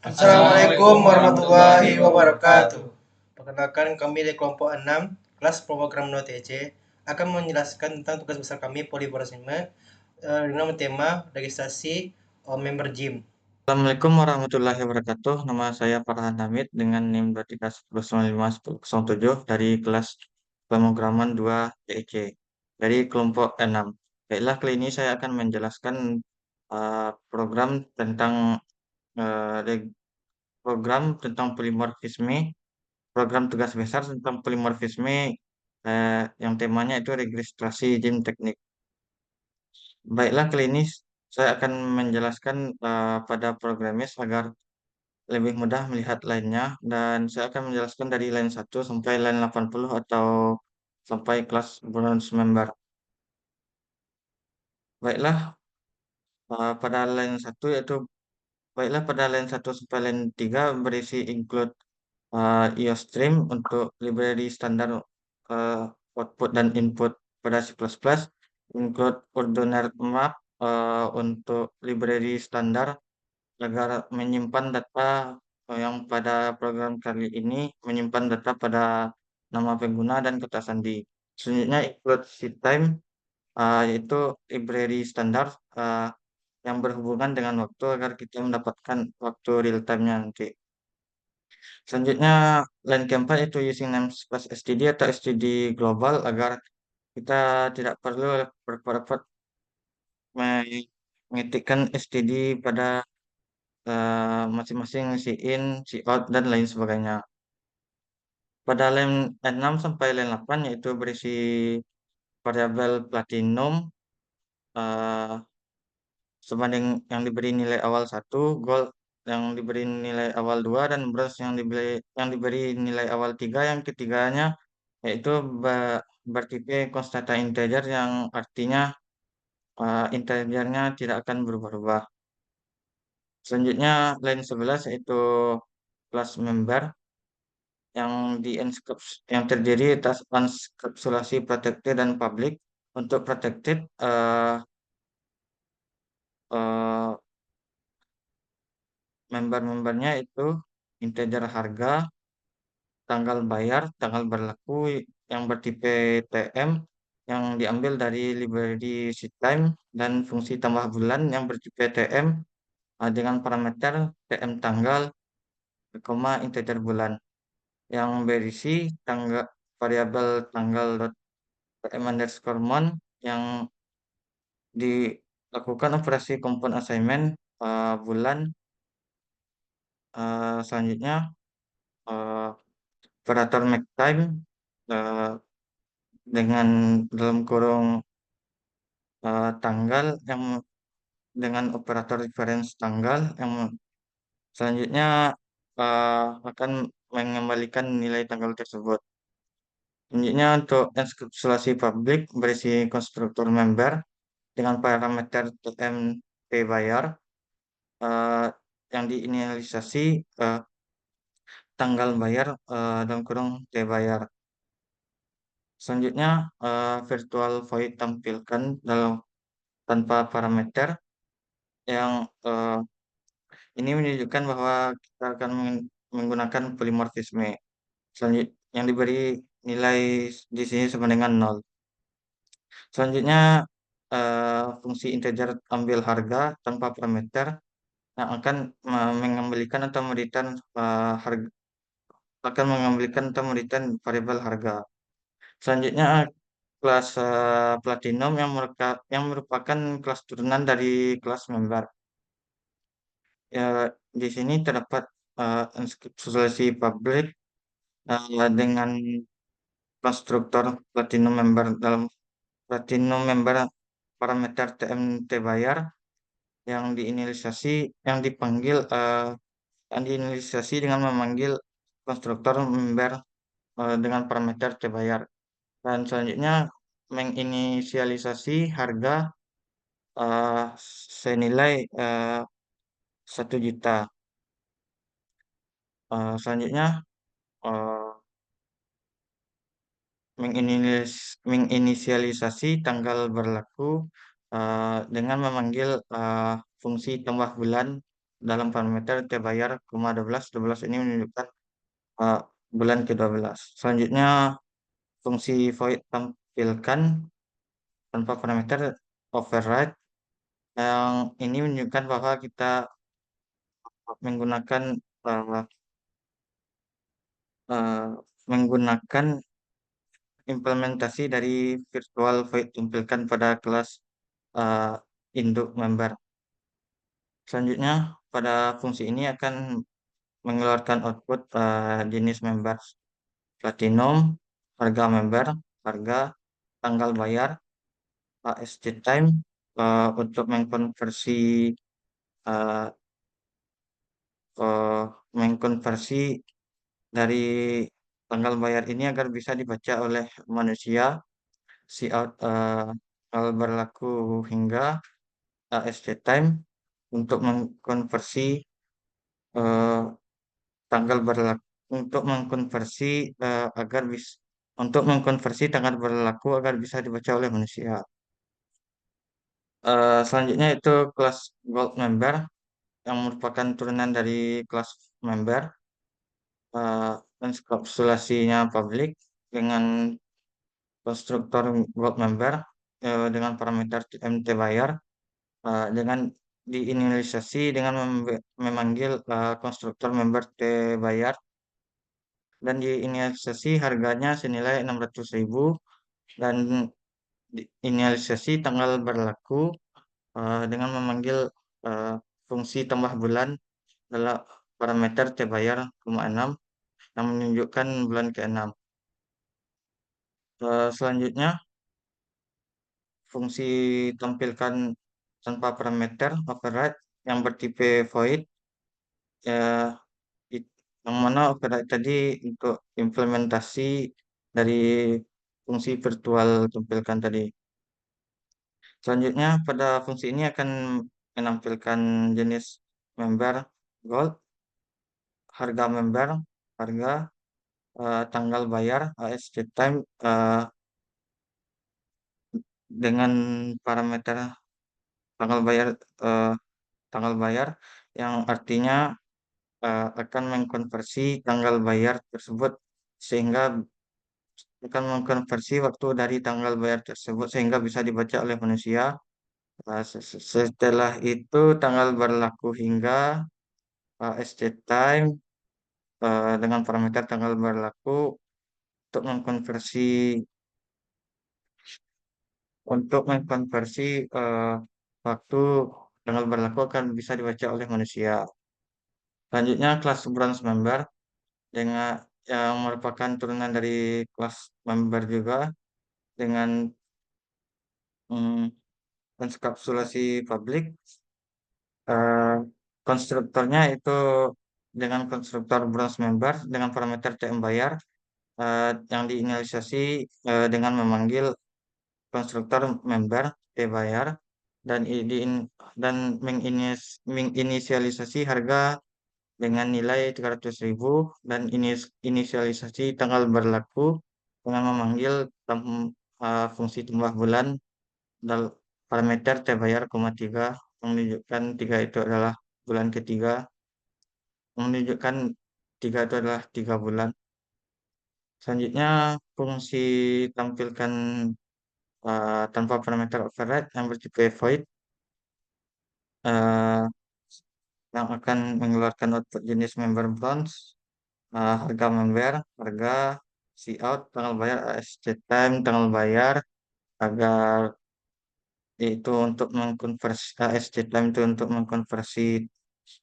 Assalamualaikum warahmatullahi wabarakatuh. Perkenalkan kami dari kelompok 6 kelas program NOTC akan menjelaskan tentang tugas besar kami poliborosisme dengan tema registrasi member gym. Assalamualaikum warahmatullahi wabarakatuh. Nama saya Farhan Hamid dengan NIM 23105107 dari kelas pemrograman 2 TEC dari kelompok 6. Baiklah, kali ini saya akan menjelaskan program tentang eh, reg- program tentang polimorfisme, program tugas besar tentang polimorfisme yang temanya itu registrasi gym teknik. Baiklah, kali ini saya akan menjelaskan pada programnya agar lebih mudah melihat line-nya dan saya akan menjelaskan dari line 1 sampai line 80 atau sampai kelas bronze member. Baiklah, pada line 1 yaitu pada line 1 sampai line 3 berisi include IOStream untuk library standar uh, output dan input pada C++, include ordinary map untuk library standar agar menyimpan data yang pada program kali ini menyimpan data pada nama pengguna dan kata sandi. Selanjutnya include time yaitu library standar uh, yang berhubungan dengan waktu agar kita mendapatkan waktu real time-nya nanti. Selanjutnya line keempat itu using namespace std atau std global agar kita tidak perlu berpot-pot mengetikkan std pada masing-masing si in, si out, dan lain sebagainya. Pada line 6 sampai line 8 yaitu berisi variabel platinum eh, sebanding yang diberi nilai awal 1, gold yang diberi nilai awal 2, dan bronze yang diberi nilai awal 3. Yang ketiganya yaitu bertipe konstanta integer yang artinya integernya tidak akan berubah-ubah. Selanjutnya line 11 yaitu kelas member yang yang terdiri atas unscapsulasi protected dan public. Untuk protected eh, member-membernya itu integer harga, tanggal bayar, tanggal berlaku yang bertipe TM yang diambil dari library time, dan fungsi tambah bulan yang bertipe TM dengan parameter TM tanggal, integer bulan yang berisi tanggal variabel tanggal tm underscore month yang dilakukan operasi compound assignment bulan. Selanjutnya eh, operator make time eh, dengan dalam kurung tanggal yang dengan operator reference tanggal yang selanjutnya akan mengembalikan nilai tanggal tersebut. Selanjutnya untuk enkapsulasi publik berisi konstruktor member dengan parameter TMP bayar eh, yang diinisialisasi eh, tanggal bayar dalam kurung T bayar. Selanjutnya virtual void tampilkan dalam tanpa parameter yang ini menunjukkan bahwa kita akan menggunakan polimorfisme. Selanjutnya yang diberi nilai di sini sama dengan 0. Selanjutnya fungsi integer ambil harga tanpa parameter yang akan mengembalikan atau memberikan harga akan mengembalikan atau memberikan variabel harga. Selanjutnya kelas platinum yang merupakan kelas turunan dari kelas member. Ya, di sini terdapat enkapsulasi publik dengan konstruktor platinum member parameter TMT bayar yang diinisialisasi yang dipanggil yang diinisialisasi dengan memanggil konstruktor member dengan parameter T bayar. Dan selanjutnya menginisialisasi harga eh, senilai 1 juta. Selanjutnya eh, menginisialisasi tanggal berlaku dengan memanggil fungsi tambah bulan dalam parameter T bayar, 12, 12 ini menunjukkan bulan ke-12. Selanjutnya, fungsi void tampilkan tanpa parameter override, yang ini menunjukkan bahwa kita menggunakan uh, uh, menggunakan implementasi dari virtual void tampilkan pada kelas uh, induk member. Selanjutnya, pada fungsi ini akan mengeluarkan output jenis member platinum, harga member, harga, tanggal bayar, ASC time, untuk uh, mengkonversi dari tanggal bayar ini agar bisa dibaca oleh manusia. Cout tanggal berlaku hingga ASC time untuk mengkonversi eh, tanggal berlaku untuk mengkonversi agar bisa untuk mengkonversi tanggal berlaku agar bisa dibaca oleh manusia. Selanjutnya itu kelas gold member yang merupakan turunan dari kelas member, enkapsulasinya publik dengan konstruktor gold member dengan parameter MT bayar dengan diinisialisasi dengan memanggil konstruktor member T bayar dan diinisialisasi harganya senilai 600.000 dan diinisialisasi tanggal berlaku dengan memanggil uh, fungsi tambah bulan dalam parameter T bayar, 6 yang menunjukkan bulan ke-6. Selanjutnya, fungsi tampilkan tanpa parameter override yang bertipe void, ya, yang mana override tadi untuk implementasi dari fungsi virtual tampilkan tadi. Selanjutnya, pada fungsi ini akan menampilkan jenis member gold, harga member, harga, tanggal bayar, ASC time, dengan parameter tanggal bayar, eh, tanggal bayar yang artinya akan mengkonversi tanggal bayar tersebut sehingga akan mengkonversi waktu dari tanggal bayar tersebut sehingga bisa dibaca oleh manusia. Setelah itu tanggal berlaku hingga SC time dengan parameter tanggal berlaku untuk mengkonversi eh, waktu tanggal berlaku akan bisa dibaca oleh manusia. Selanjutnya kelas bronze member dengan yang merupakan turunan dari kelas member juga dengan mm, enkapsulasi publik. Eh, konstruktornya itu dengan konstruktor bronze member dengan parameter TM bayar yang diinisialisasi dengan memanggil konstruktor member T bayar dan dan menginisialisasi harga dengan nilai 300.000 dan inisialisasi tanggal berlaku dengan memanggil fungsi tambah bulan dan parameter T bayar, 3 menunjukkan 3 itu adalah bulan ketiga, menunjukkan 3 itu adalah 3 bulan. Selanjutnya fungsi tampilkan tanpa parameter override yang bertipe void uh, yang akan mengeluarkan output jenis member bronze, harga member, harga, cout, tanggal bayar, ASC time, tanggal bayar, agar itu untuk mengkonversi ASC time itu untuk mengkonversi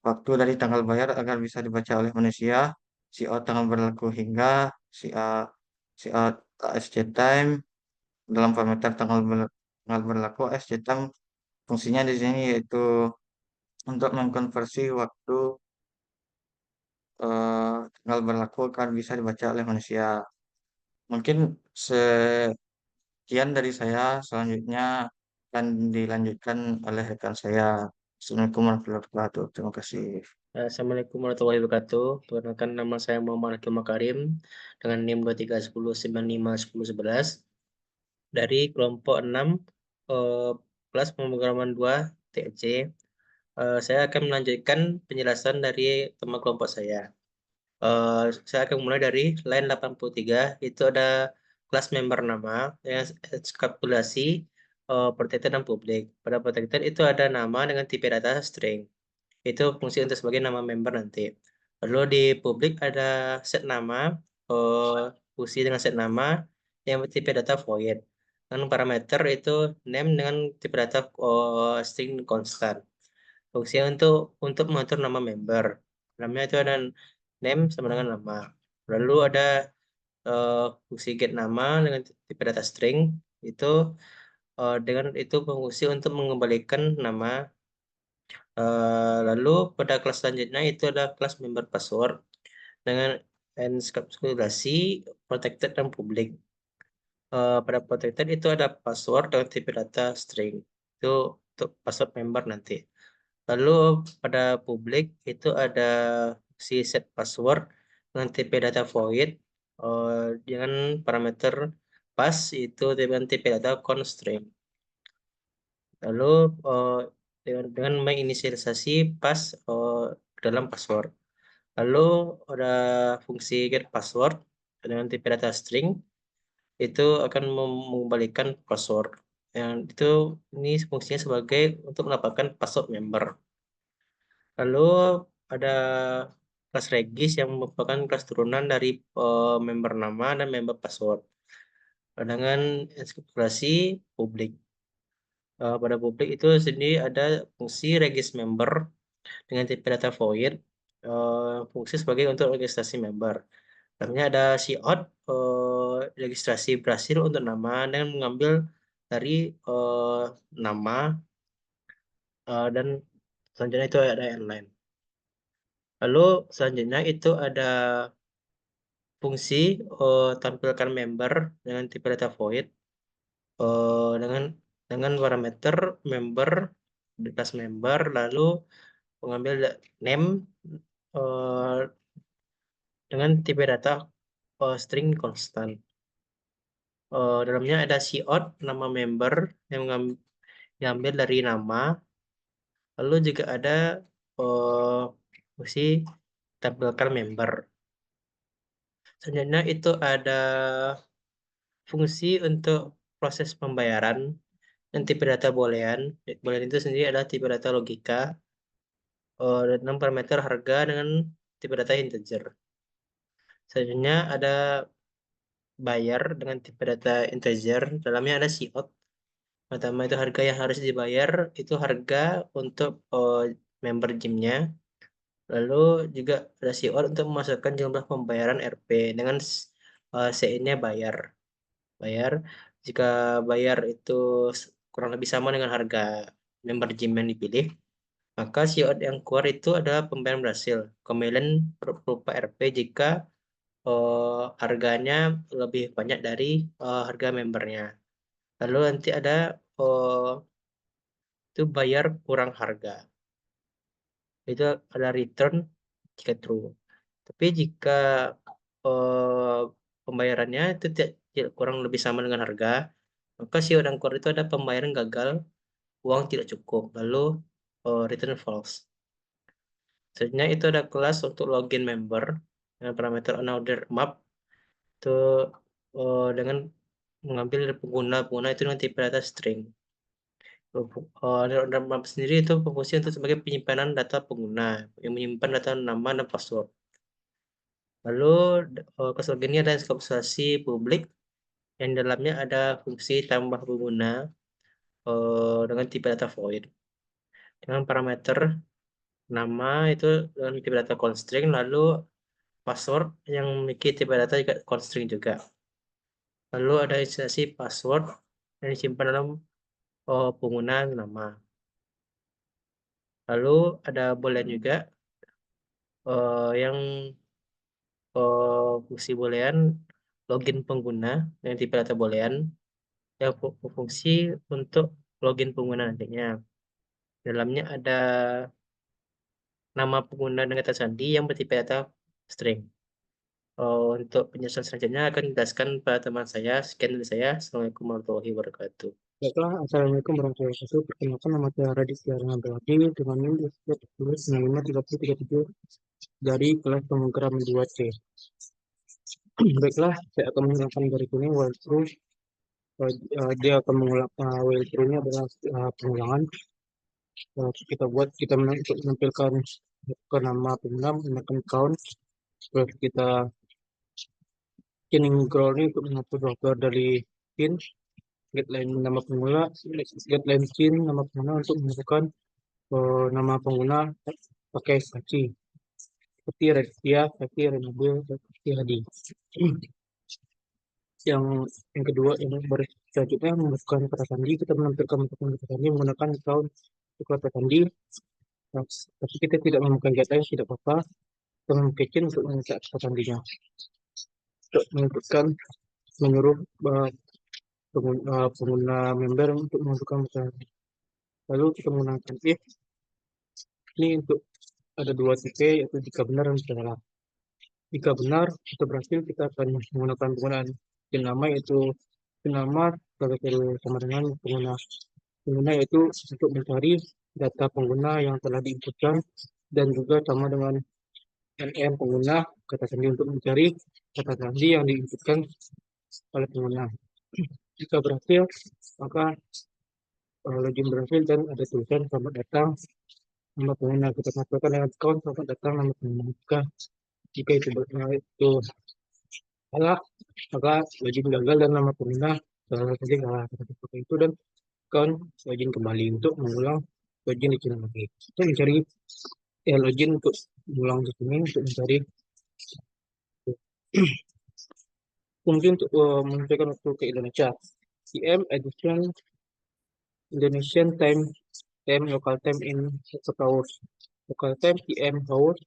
waktu dari tanggal bayar agar bisa dibaca oleh manusia, cout tanggal berlaku hingga, cout ASC time dalam parameter tanggal berlaku ASC time fungsinya di sini yaitu untuk mengkonversi waktu tanggal berlaku akan bisa dibaca oleh manusia. Mungkin sekian dari saya, selanjutnya akan dilanjutkan oleh rekan saya. Assalamualaikum warahmatullahi wabarakatuh. Terima kasih. Assalamualaikum warahmatullahi wabarakatuh. Perkenalkan nama saya Muhammad Hakim Makarim dengan NIM 2310951011 dari kelompok 6 kelas pemrograman 2 TC. Saya akan melanjutkan penjelasan dari tema kelompok saya. Saya akan mulai dari line 83, itu ada kelas member nama, yang ekskapsulasi, protected dan publik. Pada protected itu ada nama dengan tipe data string. Itu fungsi untuk sebagai nama member nanti. Lalu di publik ada set nama, fungsi dengan set nama yang tipe data void. Dan parameter itu name dengan tipe data string konstan. Fungsinya untuk mengatur nama member. Namanya itu ada name sama dengan nama. Lalu ada fungsi get nama dengan tipe data string, itu dengan itu fungsi untuk mengembalikan nama. Lalu pada kelas selanjutnya itu ada kelas member password dengan enskapsulasi, protected dan publik. Pada protected itu ada password dengan tipe data string. Itu untuk password member nanti. Lalu pada publik itu ada si set password dengan tipe data void, dengan parameter pass itu dengan tipe data constraint. Lalu dengan menginisialisasi pass dalam password. Lalu ada fungsi get password dengan tipe data string, itu akan mengembalikan password. Yang itu ini fungsinya sebagai untuk mendapatkan password member. Lalu ada kelas regis yang merupakan kelas turunan dari member nama dan member password dengan ekspektasi publik. Pada publik itu sendiri ada fungsi regis member dengan tipe data void, fungsi sebagai untuk registrasi member. Dalamnya ada cout, registrasi berhasil untuk nama dengan mengambil dari nama, dan selanjutnya itu ada airline. Lalu selanjutnya itu ada fungsi tampilkan member dengan tipe data void, dengan parameter member di kelas member, lalu mengambil name eh, dengan tipe data string konstan. Dalamnya ada cout nama member yang diambil dari nama, lalu juga ada fungsi tampilkan member. Selanjutnya itu ada fungsi untuk proses pembayaran dan tipe data boolean. Boolean itu sendiri adalah tipe data logika, dan parameter harga dengan tipe data integer. Selanjutnya ada bayar dengan tipe data integer. Dalamnya ada cout. Pertama itu harga yang harus dibayar, itu harga untuk member gymnya. Lalu juga ada cout untuk memasukkan jumlah pembayaran RP dengan CI-nya bayar. Bayar jika bayar itu kurang lebih sama dengan harga member gym yang dipilih, maka cout yang keluar itu adalah pembayaran berhasil. Kemudian berupa RP jika harganya lebih banyak dari harga membernya. Lalu nanti ada itu bayar kurang harga. Itu ada return jika true. Tapi jika eh, pembayarannya itu tidak kurang lebih sama dengan harga, maka show dan core itu ada pembayaran gagal, uang tidak cukup, lalu return false. Selanjutnya itu ada kelas untuk login member dengan parameter another map, itu dengan mengambil dari pengguna itu dengan tipe data string. Another map sendiri itu berfungsi untuk sebagai penyimpanan data pengguna yang menyimpan data nama dan password. Lalu kelas login ini ada ekskapsulasi publik yang dalamnya ada fungsi tambah pengguna dengan tipe data void, dengan parameter nama itu dengan tipe data constraint, lalu password yang memiliki tipe data juga constraint juga. Lalu ada instansi password yang disimpan dalam pengguna nama. Lalu ada boolean juga, yang fungsi boolean login pengguna dengan tipe data boolean yang berfungsi untuk login pengguna nantinya. Dalamnya ada nama pengguna dengan kata sandi yang bertipe data string. Untuk penjelasan selanjutnya akan dijelaskan pada teman saya. Sekian dari saya. Assalamualaikum warahmatullahi wabarakatuh. Baiklah, Assalamualaikum warahmatullahi wabarakatuh. Perkenalkan, nama saya Raditya Dharma Abadi dengan NIM 109537 dari kelas pemrogram 2C. Baiklah, saya akan mengulang dari ini walkthrough. Dia akan mengulang walkthrough-nya adalah pengulangan. Kita untuk menampilkan ke nama pengguna menggunakan count. Terus kita chaining ground ini untuk mengatur daftar dari pin. Guideline nama pengguna, guideline pin nama pengguna untuk menentukan nama pengguna pakai saksi seperti Raditya, seperti Renabel, seperti Hadi. yang yang kedua yang selanjutnya memasukkan kata sandi. Kita menampilkan kata sandi menggunakan account kata sandi. Nah, tapi kita tidak menemukan guideline, tidak apa-apa. Kita memakai chain untuk mengecek kata sandinya. Untuk menentukan menyuruh pengguna member untuk menentukan kata sandi. Lalu kita menggunakan if. Ini untuk ada dua tipe, yaitu jika benar dan jika salah. Jika benar, kita berhasil, kita akan menggunakan penggunaan pin nama, yaitu pin nama sebagai sama dengan pengguna yaitu untuk mencari data pengguna yang telah diinputkan, dan juga sama dengan NM pengguna kata sandi untuk mencari kata sandi yang diinputkan oleh pengguna. Jika berhasil, maka login berhasil dan ada tulisan selamat datang nama pengguna. Kita masukkan dengan account selamat datang nama pengguna. Jika itu salah, maka login gagal dan nama pengguna saja salah seperti itu, dan account login kembali untuk mengulang login di sini lagi. Kita mencari login untuk mengulang di sini untuk mencari mungkin untuk menunjukkan waktu ke Indonesia. CM edition Indonesian time local time in hours. Local time PM hours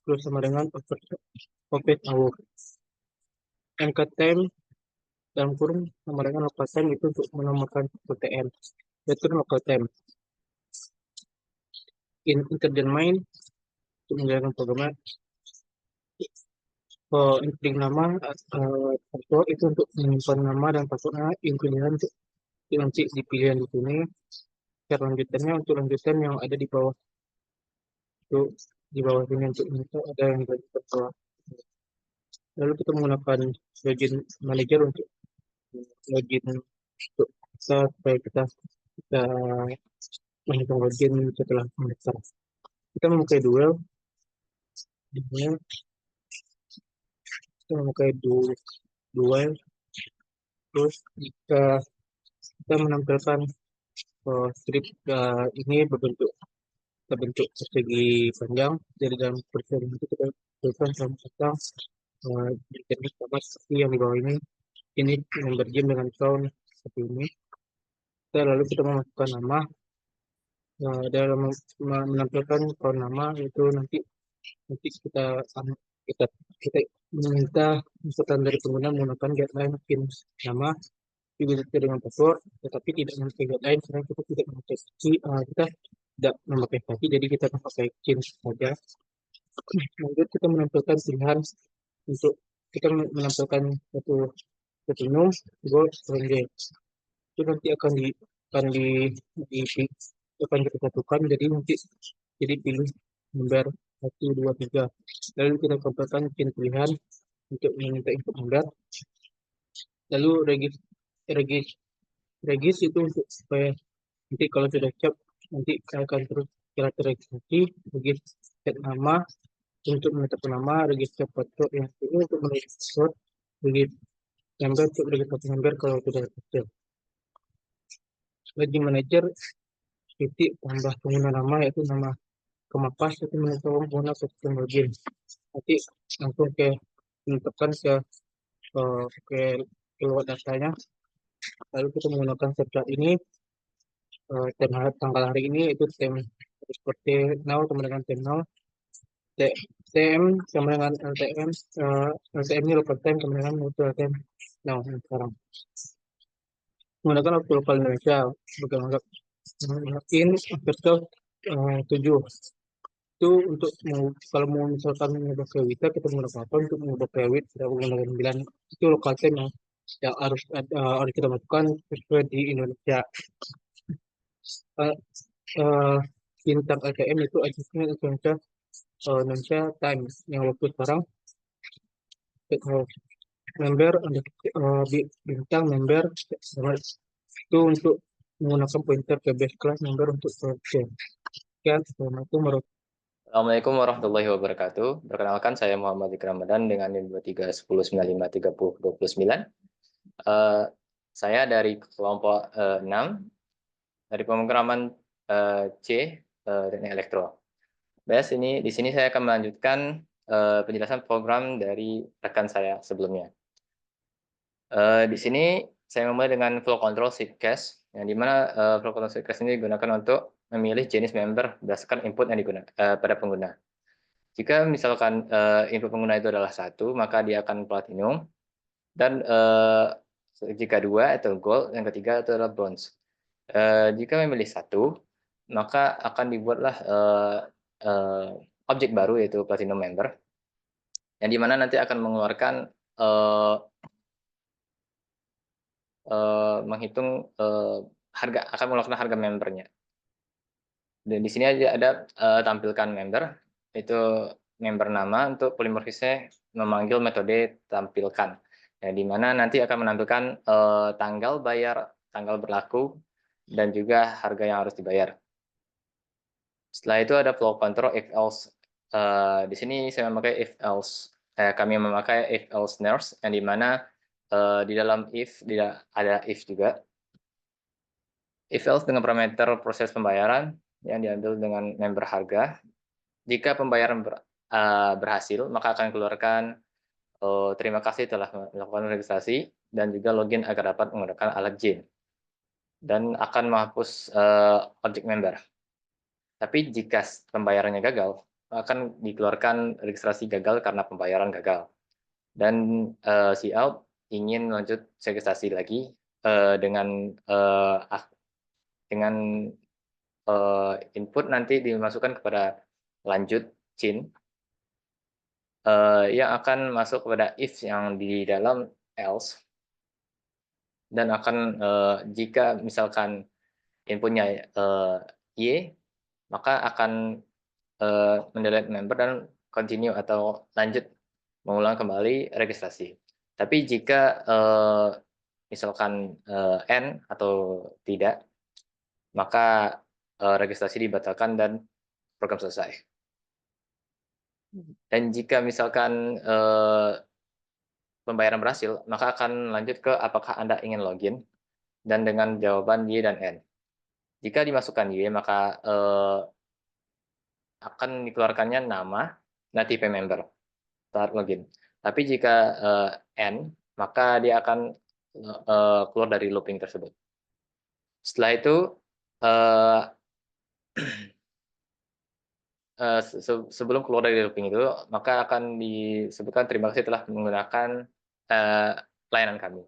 terus sama dengan overhead hour. Angka time dalam kurung sama dengan local time itu untuk menamakan UTM, yaitu local time. Integer main untuk menjalankan programnya. Inputting nama password itu untuk menyimpan nama dan passwordnya pilihan untuk nanti di pilihan di sini. Cara lanjutannya untuk lanjutan yang ada di bawah, untuk di bawah sini untuk ada yang di bawah. Lalu kita menggunakan login manager untuk login untuk supaya kita menghitung login setelah mendaftar. Kita memakai duel, duel. Terus jika kita menampilkan strip ini berbentuk persegi panjang, dari dalam persegi itu kita tuliskan sama datang teknik sama seperti yang di bawah ini member game dengan sound seperti ini. Lalu kita memasukkan nama dalam menampilkan nama itu nanti kita meminta inputan dari pengguna menggunakan guideline pin nama bisa dengan password, tetapi tidak memakai guideline karena kita tidak memakai kita tidak memakai kaki, jadi kita memakai chain saja. Lanjut kita menampilkan pilihan untuk kita menampilkan satu platinum, gold, bronze. Itu nanti akan kita satukan, jadi pilih member 1, 2, 3. Lalu kita tambahkan pin pilihan untuk meminta input member. Lalu regis itu untuk supaya nanti kalau sudah siap nanti akan terus kita terregistrasi. Regis set nama untuk menetapkan nama, regis set foto yang ini untuk menulis password, regis member untuk registrasi member kalau sudah siap. Login manager titik tambah pengguna nama, yaitu nama kemapas itu menentukan pengguna sistem login. Nanti langsung menentukan ke keluar datanya. Lalu kita menggunakan captcha ini, tanggal hari ini itu tem seperti now sama dengan tem now, TM sama dengan LTM, LTM ini local time sama dengan local time now sekarang. Menggunakan waktu lokal Indonesia, bagaimana in versus 7 itu untuk kalau mau misalkan mengubah ke WITA kita menggunakan apa untuk mengubah ke WIT, kita menggunakan 9 itu local time ya. yang harus kita masukkan sesuai di Indonesia. Eh, eh, Bintang LTM itu adjustment Indonesia Times yang waktu sekarang eh, member bintang member itu untuk menggunakan pointer ke base class member untuk sekian. Assalamualaikum warahmatullahi Assalamualaikum warahmatullahi wabarakatuh. Perkenalkan, saya Muhammad Ikram Ramadan dengan NIM 2310953029. Saya dari kelompok 6 dari pemrograman C Teknik Elektro. Di sini saya akan melanjutkan penjelasan program dari rekan saya sebelumnya. Di sini saya memulai dengan flow control seed cache, yang dimana flow control seed cache ini digunakan untuk memilih jenis member berdasarkan input yang digunakan pada pengguna. Jika misalkan input pengguna itu adalah 1, maka dia akan platinum, dan jika 2 itu gold, yang ketiga itu adalah bronze. Jika memilih 1, maka akan dibuatlah objek baru yaitu platinum member, yang dimana nanti akan mengeluarkan menghitung akan mengeluarkan harga membernya. Dan di sini ada tampilkan member, itu member nama. Untuk polimorfisnya memanggil metode tampilkan, ya, di mana nanti akan menampilkan tanggal bayar, tanggal berlaku, dan juga harga yang harus dibayar. Setelah itu ada flow control if else. Di sini saya memakai if else. Kami memakai if else nurse, yang dimana di dalam if tidak ada if juga. If else dengan parameter proses pembayaran yang diambil dengan member harga. Jika pembayaran berhasil, maka akan keluarkan terima kasih telah melakukan registrasi dan juga login agar dapat menggunakan alat JIN, dan akan menghapus objek member. Tapi jika pembayarannya gagal, akan dikeluarkan registrasi gagal karena pembayaran gagal. Dan si out ingin lanjut registrasi lagi dengan input nanti dimasukkan kepada lanjut JIN yang akan masuk kepada if yang di dalam else, dan akan jika misalkan inputnya Y, maka akan mendelete member dan continue atau lanjut mengulang kembali registrasi. Tapi jika misalkan N atau tidak, maka registrasi dibatalkan dan program selesai. Dan jika misalkan pembayaran berhasil, maka akan lanjut ke apakah Anda ingin login, dan dengan jawaban Y dan N. Jika dimasukkan Y, maka akan dikeluarkannya nama dan tipe member saat login. Tapi jika N, maka dia akan keluar dari looping tersebut. Setelah itu sebelum keluar dari looping itu, maka akan disebutkan terima kasih telah menggunakan layanan kami.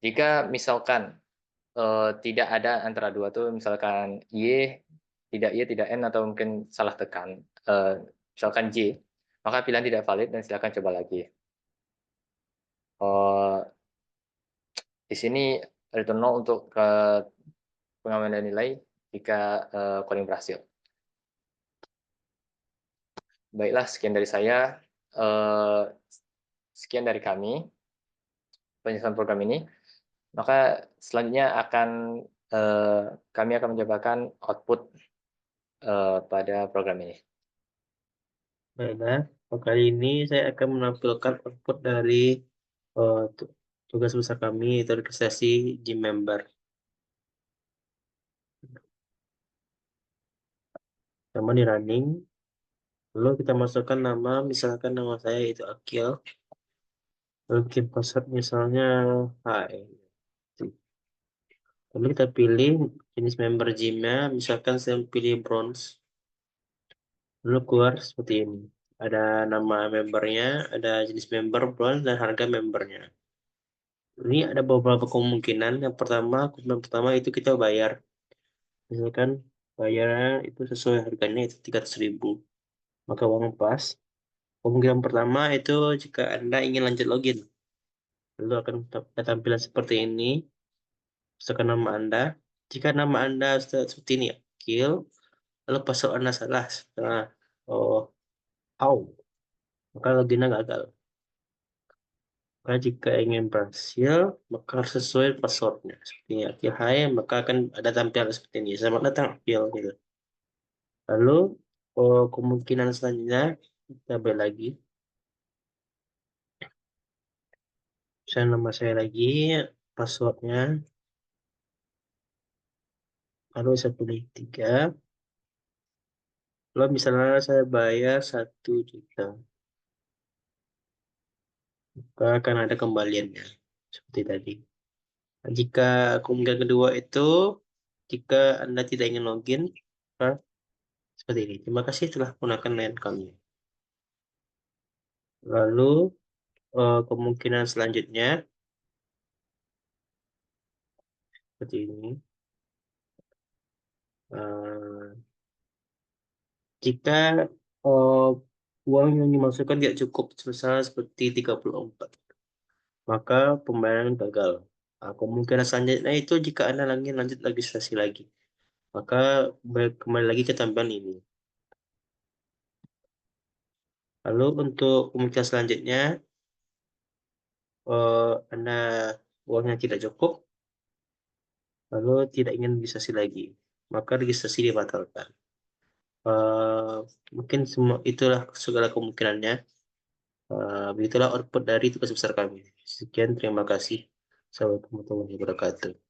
Jika misalkan tidak ada antara dua tuh, misalkan Y, tidak N, atau mungkin salah tekan, misalkan J, maka pilihan tidak valid dan silakan coba lagi. Di sini return 0 untuk pengamanan nilai jika coding berhasil. Baiklah, sekian dari saya. Sekian dari kami penjelasan program ini. Maka selanjutnya kami akan mencobakan output pada program ini. Baiklah, kali ini saya akan menampilkan output dari tugas besar kami, yaitu registrasi gym member. Pertama di running, lalu kita masukkan nama, misalkan nama saya itu Akil, lalu bikin password misalnya Hai. Lalu kita pilih jenis member gymnya, misalkan saya pilih bronze, lalu keluar seperti ini. Ada nama membernya, ada jenis member bronze, dan harga membernya. Ini ada beberapa kemungkinan. Yang pertama itu kita bayar. Misalkan bayarnya itu sesuai harganya itu 300.000, maka uang pas. Kemungkinan pertama itu jika Anda ingin lanjut login. Lalu akan tampilan seperti ini. Masukkan nama Anda. Jika nama Anda seperti ini, Akil, lalu password Anda salah. How? Maka loginnya gagal. Maka jika ingin berhasil, maka harus sesuai passwordnya. Seperti Akil Hai, maka akan ada tampilan seperti ini. Selamat datang Akil, gitu. Lalu kemungkinan selanjutnya kita balik lagi. Saya nama saya lagi, passwordnya. Lalu saya pilih 3. Lalu misalnya saya bayar 1 juta. Maka akan ada kembaliannya. Seperti tadi. Nah, jika kemungkinan kedua itu, jika Anda tidak ingin login, maka seperti ini. Terima kasih telah menggunakan layanan kami. Lalu kemungkinan selanjutnya seperti ini. Jika uang yang dimasukkan tidak cukup, misalnya seperti 34, maka pembayaran gagal. Kemungkinan selanjutnya itu jika Anda lanjut registrasi lagi, maka kembali lagi ke tampilan ini. Lalu untuk kemungkinan selanjutnya, Anda uangnya tidak cukup, lalu tidak ingin registrasi lagi, maka registrasi dibatalkan. Mungkin semua itulah segala kemungkinannya. Begitulah output dari tugas besar kami. Sekian, terima kasih. Assalamualaikum warahmatullahi wabarakatuh.